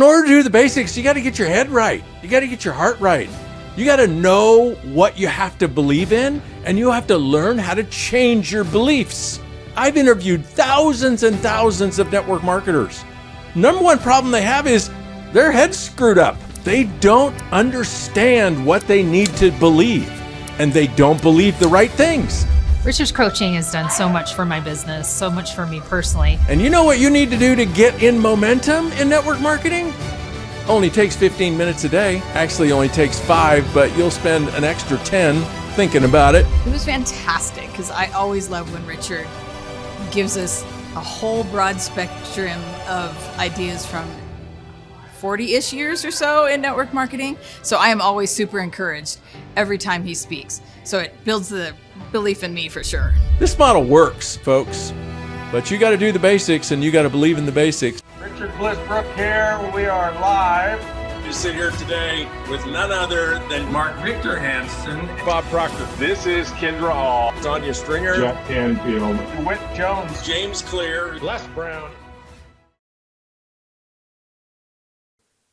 In order to do the basics, you got to get your head right. You got to get your heart right. You got to know what you have to believe in, and you have to learn how to change your beliefs. I've interviewed thousands and thousands of network marketers. Number one problem they have is their head's screwed up. They don't understand what they need to believe, and they don't believe the right things. Richard's coaching has done so much for my business, so much for me personally. And you know what you need to do to get in momentum in network marketing? Only takes 15 minutes a day. Actually only takes 5, but you'll spend an extra 10 thinking about it. It was fantastic because I always love when Richard gives us a whole broad spectrum of ideas from 40-ish years or so in network marketing. So I am always super encouraged every time he speaks. So it builds the belief in me for sure. This model works, folks, but you got to do the basics and you got to believe in the basics. Richard Bliss, Brooke here. We are live. We sit here today with none other than Mark Victor Hansen, Bob Proctor. This is Kendra Hall. Tanya Stringer, Jack Canfield, DeWitt Jones, James Clear, Les Brown.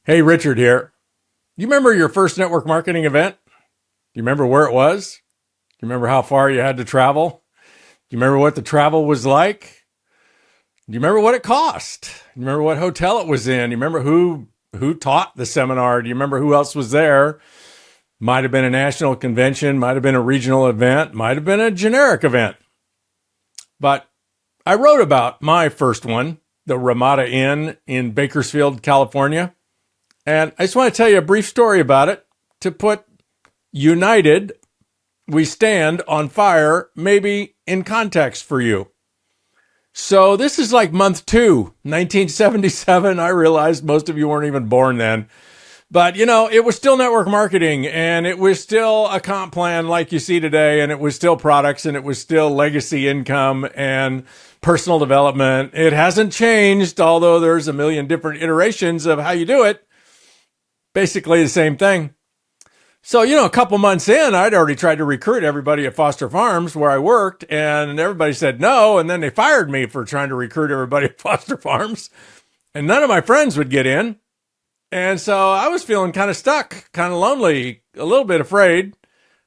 Hey, Richard here. You remember your first network marketing event? Do you remember where it was? Do you remember how far you had to travel? Do you remember what the travel was like? Do you remember what it cost? Do you remember what hotel it was in? Do you remember who taught the seminar? Do you remember who else was there? Might have been a national convention, might have been a regional event, might have been a generic event. But I wrote about my first one, the Ramada Inn in Bakersfield, California. And I just want to tell you a brief story about it to put United, We Stand on Fire maybe in context for you. So this is like month 2, 1977. I realized most of you weren't even born then. But, you know, it was still network marketing, and it was still a comp plan like you see today, and it was still products, and it was still legacy income and personal development. It hasn't changed, although there's a million different iterations of how you do it. Basically the same thing. So, you know, a couple months in, I'd already tried to recruit everybody at Foster Farms where I worked, and everybody said no, and then they fired me for trying to recruit everybody at Foster Farms, and none of my friends would get in. And so I was feeling kind of stuck, kind of lonely, a little bit afraid,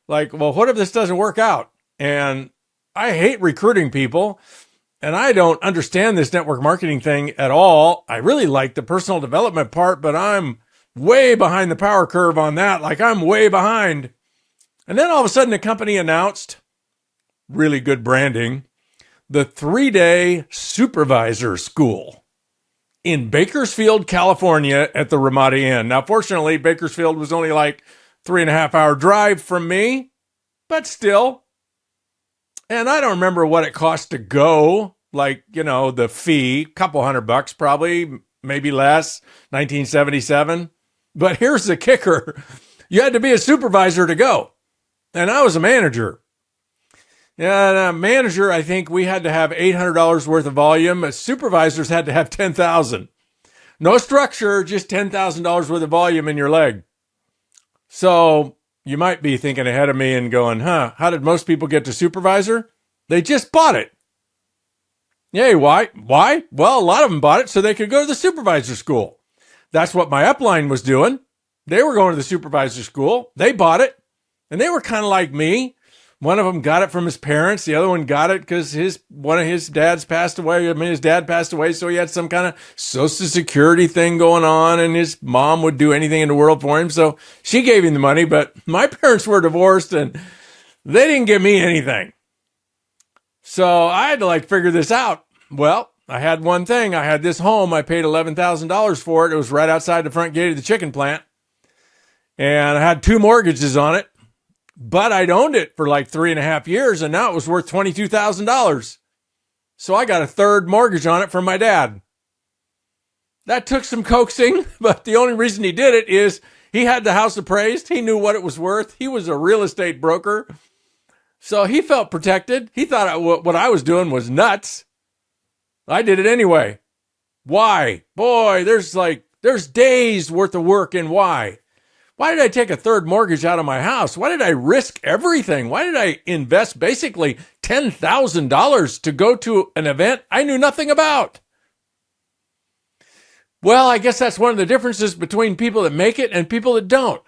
like, well, what if this doesn't work out? And I hate recruiting people, and I don't understand this network marketing thing at all. I really like the personal development part, but I'm way behind the power curve on that. Like, I'm way behind. And then all of a sudden the company announced, really good branding, the 3-day supervisor school in Bakersfield, California at the Ramada Inn. Now, fortunately, Bakersfield was only like 3.5-hour drive from me, but still. And I don't remember what it cost to go, like, you know, the fee, couple $100 probably, maybe less, 1977. But here's the kicker. You had to be a supervisor to go. And I was a manager. Yeah, a manager, I think we had to have $800 worth of volume. Supervisors had to have $10,000. No structure, just $10,000 worth of volume in your leg. So you might be thinking ahead of me and going, how did most people get to supervisor? They just bought it. Yay, why? Well, a lot of them bought it so they could go to the supervisor school. That's what my upline was doing. They were going to the supervisor school. They bought it, and they were kind of like me. One of them got it from his parents. The other one got it because one of his dads passed away. I mean, his dad passed away, so he had some kind of Social Security thing going on, and his mom would do anything in the world for him, so she gave him the money. But my parents were divorced, and they didn't give me anything. So I had to figure this out. Well, I had one thing. I had this home. I paid $11,000 for it. It was right outside the front gate of the chicken plant. And I had 2 mortgages on it. But I'd owned it for 3.5 years, and now it was worth $22,000. So I got a 3rd mortgage on it from my dad. That took some coaxing, but the only reason he did it is he had the house appraised. He knew what it was worth. He was a real estate broker. So he felt protected. He thought what I was doing was nuts. I did it anyway. Why? Boy, there's days worth of work in why. Why did I take a 3rd mortgage out of my house? Why did I risk everything? Why did I invest basically $10,000 to go to an event I knew nothing about? Well, I guess that's one of the differences between people that make it and people that don't.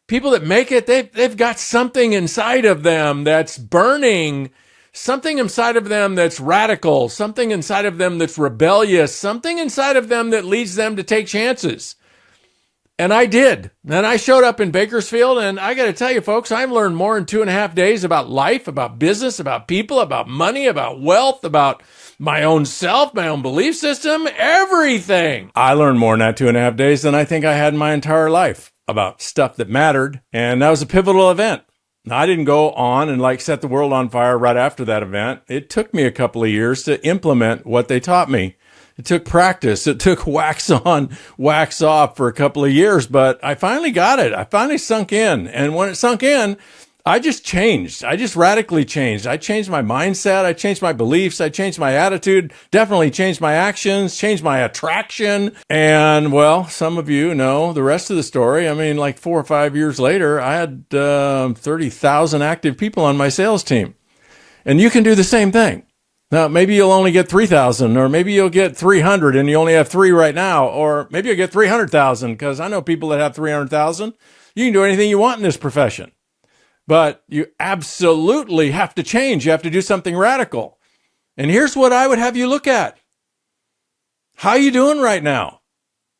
People that make it, they've got something inside of them that's burning, something inside of them that's radical, something inside of them that's rebellious, something inside of them that leads them to take chances. And I did. And I showed up in Bakersfield, and I got to tell you, folks, I've learned more in 2.5 days about life, about business, about people, about money, about wealth, about my own self, my own belief system, everything. I learned more in that 2.5 days than I think I had in my entire life about stuff that mattered. And that was a pivotal event. Now, I didn't go on and set the world on fire right after that event. It took me a couple of years to implement what they taught me. It took practice. It took wax on, wax off for a couple of years, but I finally got it. I finally sunk in. And when it sunk in, I just changed. I just radically changed. I changed my mindset. I changed my beliefs. I changed my attitude, definitely changed my actions, changed my attraction. And well, some of you know the rest of the story. I mean, 4 or 5 years later, I had 30,000 active people on my sales team. And you can do the same thing. Now, maybe you'll only get 3,000, or maybe you'll get 300 and you only have 3 right now, or maybe you'll get 300,000, because I know people that have 300,000. You can do anything you want in this profession, but you absolutely have to change. You have to do something radical. And here's what I would have you look at. How are you doing right now?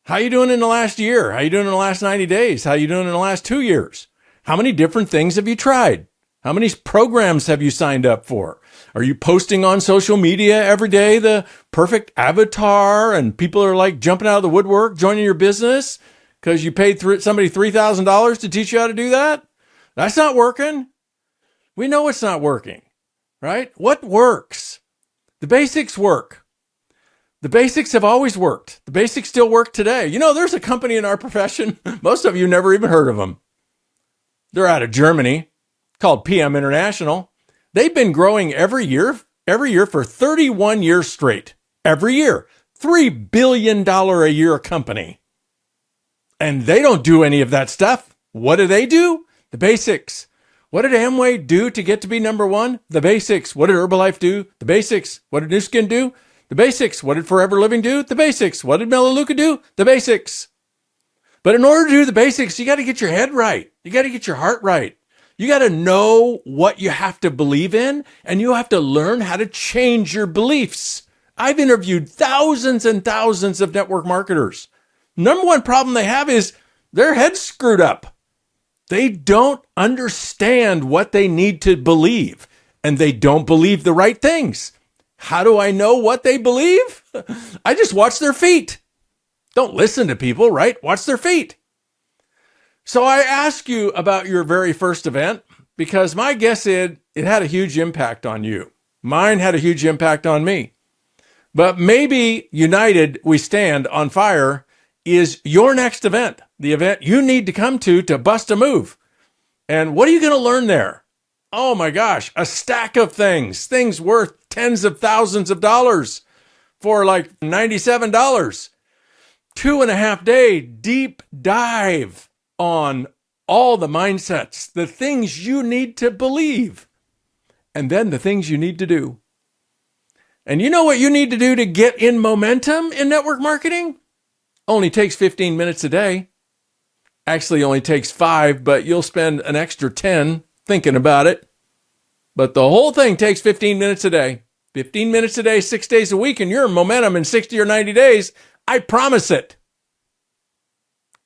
How are you doing in the last year? How are you doing in the last 90 days? How are you doing in the last 2 years? How many different things have you tried? How many programs have you signed up for? Are you posting on social media every day the perfect avatar, and people are jumping out of the woodwork, joining your business because you paid somebody $3,000 to teach you how to do that? That's not working. We know it's not working, right? What works? The basics work. The basics have always worked. The basics still work today. There's a company in our profession, most of you never even heard of them. They're out of Germany, called PM International. They've been growing every year for 31 years straight. Every year. $3 billion a year company. And they don't do any of that stuff. What do? The basics. What did Amway do to get to be number one? The basics. What did Herbalife do? The basics. What did New Skin do? The basics. What did Forever Living do? The basics. What did Melaleuca do? The basics. But in order to do the basics, you got to get your head right. You got to get your heart right. You got to know what you have to believe in, and you have to learn how to change your beliefs. I've interviewed thousands and thousands of network marketers. Number one problem they have is their head's screwed up. They don't understand what they need to believe, and they don't believe the right things. How do I know what they believe? I just watch their feet. Don't listen to people, right? Watch their feet. So I ask you about your very first event, because my guess is it had a huge impact on you. Mine had a huge impact on me. But maybe United We Stand on Fire is your next event, the event you need to come to bust a move. And what are you going to learn there? Oh my gosh, a stack of things worth tens of thousands of dollars for $97. 2.5 day deep dive on all the mindsets, the things you need to believe, and then the things you need to do. And you know what you need to do to get in momentum in network marketing? Only takes 15 minutes a day. Actually, only takes 5, but you'll spend an extra 10 thinking about it. But the whole thing takes 15 minutes a day. 15 minutes a day, 6 days a week, and you're in momentum in 60 or 90 days. I promise it.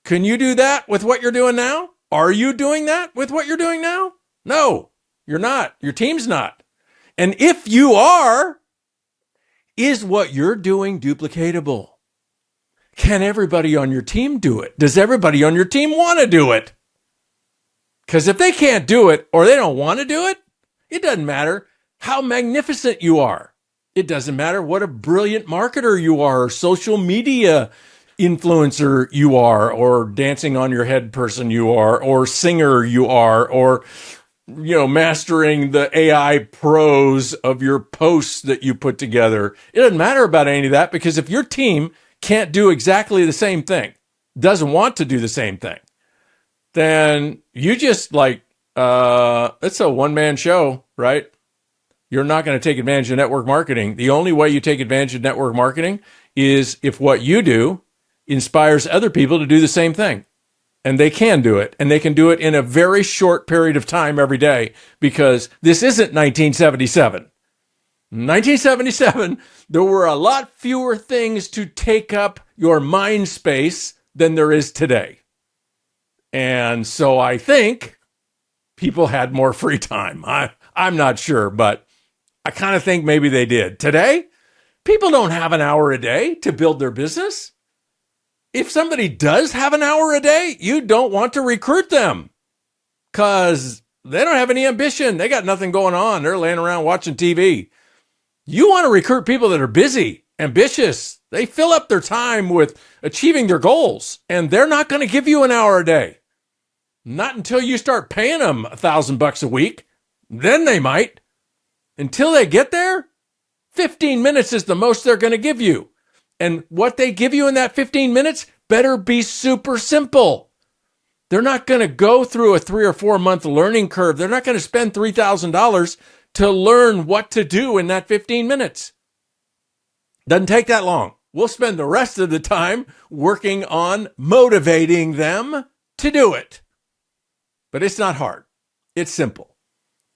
Can you do that with what you're doing now? Are you doing that with what you're doing now? No, you're not. Your team's not. And if you are, is what you're doing duplicatable? Can everybody on your team do it? Does everybody on your team want to do it? Because if they can't do it, or they don't want to do it, it doesn't matter how magnificent you are. It doesn't matter what a brilliant marketer you are, or social media influencer you are, or dancing on your head person you are, or singer you are, or mastering the AI prose of your posts that you put together. It doesn't matter about any of that, because if your team can't do exactly the same thing, doesn't want to do the same thing, then you just it's a one-man show, right? You're not going to take advantage of network marketing. The only way you take advantage of network marketing is if what you do inspires other people to do the same thing. And they can do it. And they can do it in a very short period of time every day, because this isn't 1977. In 1977, there were a lot fewer things to take up your mind space than there is today. And so I think people had more free time. I'm not sure, but I kind of think maybe they did. Today, people don't have an hour a day to build their business. If somebody does have an hour a day, you don't want to recruit them because they don't have any ambition. They got nothing going on. They're laying around watching TV. You want to recruit people that are busy, ambitious. They fill up their time with achieving their goals, and they're not going to give you an hour a day. Not until you start paying them $1,000 a week. Then they might. Until they get there, 15 minutes is the most they're going to give you. And what they give you in that 15 minutes better be super simple. They're not going to go through a 3 or 4 month learning curve. They're not going to spend $3,000 to learn what to do in that 15 minutes. Doesn't take that long. We'll spend the rest of the time working on motivating them to do it. But it's not hard. It's simple.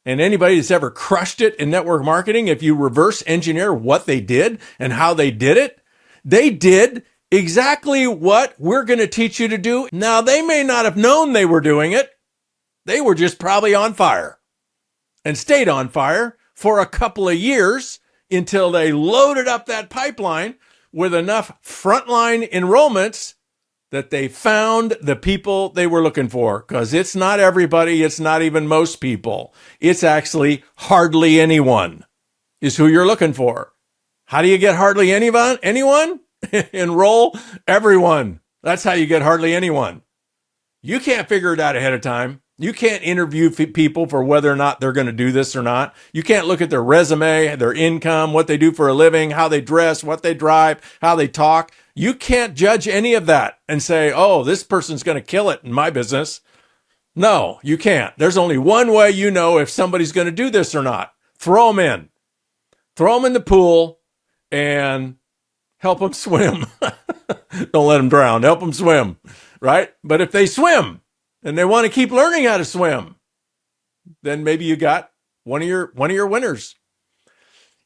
And anybody that's ever crushed it in network marketing, if you reverse engineer what they did and how they did it, they did exactly what we're going to teach you to do. Now, they may not have known they were doing it. They were just probably on fire and stayed on fire for a couple of years until they loaded up that pipeline with enough frontline enrollments that they found the people they were looking for. Because it's not everybody. It's not even most people. It's actually hardly anyone is who you're looking for. How do you get hardly anyone? Enroll everyone. That's how you get hardly anyone. You can't figure it out ahead of time. You can't interview people for whether or not they're going to do this or not. You can't look at their resume, their income, what they do for a living, how they dress, what they drive, how they talk. You can't judge any of that and say, oh, this person's going to kill it in my business. No, you can't. There's only one way you know if somebody's going to do this or not. Throw them in. Throw them in the pool and help them swim. Don't let them drown. Help them swim, right? But if they swim and they want to keep learning how to swim, then maybe you got one of your winners.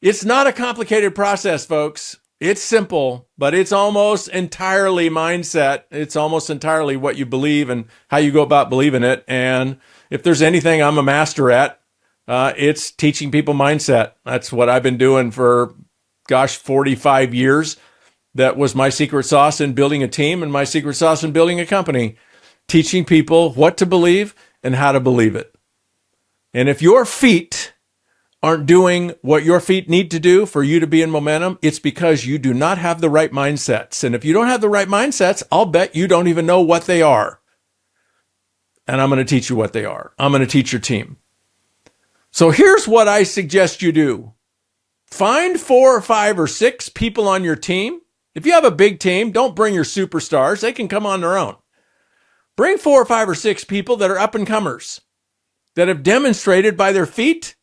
It's not a complicated process, folks. It's simple, but it's almost entirely mindset. It's almost entirely what you believe and how you go about believing it. And if there's anything I'm a master at, it's teaching people mindset. That's what I've been doing for, 45 years. That was my secret sauce in building a team and my secret sauce in building a company, teaching people what to believe and how to believe it. And if your feet aren't doing what your feet need to do for you to be in momentum, it's because you do not have the right mindsets. And if you don't have the right mindsets, I'll bet you don't even know what they are. And I'm going to teach you what they are. I'm going to teach your team. So here's what I suggest you do. Find 4 or 5 or 6 people on your team. If you have a big team, don't bring your superstars. They can come on their own. Bring 4 or 5 or 6 people that are up and comers, that have demonstrated by their feet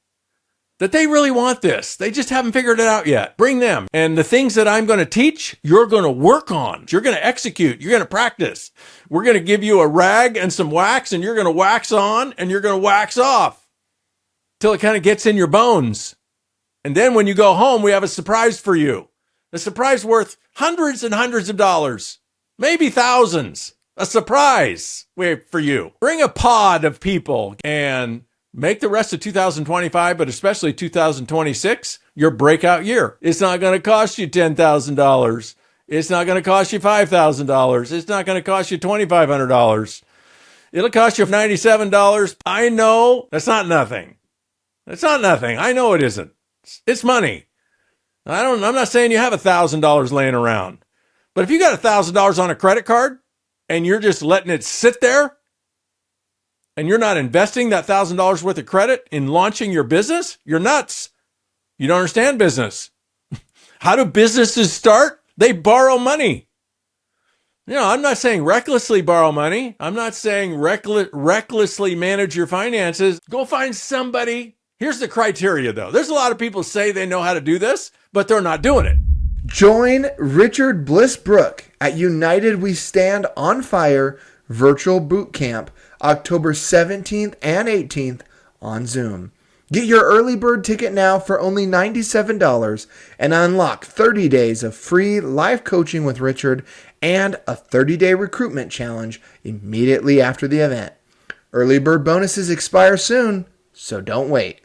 that they really want this. They just haven't figured it out yet. Bring them. And the things that I'm going to teach, you're going to work on. You're going to execute. You're going to practice. We're going to give you a rag and some wax, and you're going to wax on and you're going to wax off till it kind of gets in your bones. And then when you go home, we have a surprise for you. A surprise worth hundreds and hundreds of dollars, maybe thousands. A surprise for you. Bring a pod of people and make the rest of 2025, but especially 2026, your breakout year. It's not going to cost you $10,000. It's not going to cost you $5,000. It's not going to cost you $2,500. It'll cost you $97. I know that's not nothing. It's not nothing. I know it isn't. It's money. I'm not saying you have $1,000 laying around, but if you got $1,000 on a credit card and you're just letting it sit there and you're not investing that $1,000 worth of credit in launching your business, you're nuts. You don't understand business. How do businesses start? They borrow money. I'm not saying recklessly borrow money. I'm not saying recklessly manage your finances. Go find somebody. Here's the criteria, though. There's a lot of people say they know how to do this, but they're not doing it. Join Richard Bliss Brooke at United We Stand on Fire Virtual Boot Camp October 17th and 18th on Zoom. Get your early bird ticket now for only $97 and unlock 30 days of free live coaching with Richard and a 30-day recruitment challenge immediately after the event. Early bird bonuses expire soon, so don't wait.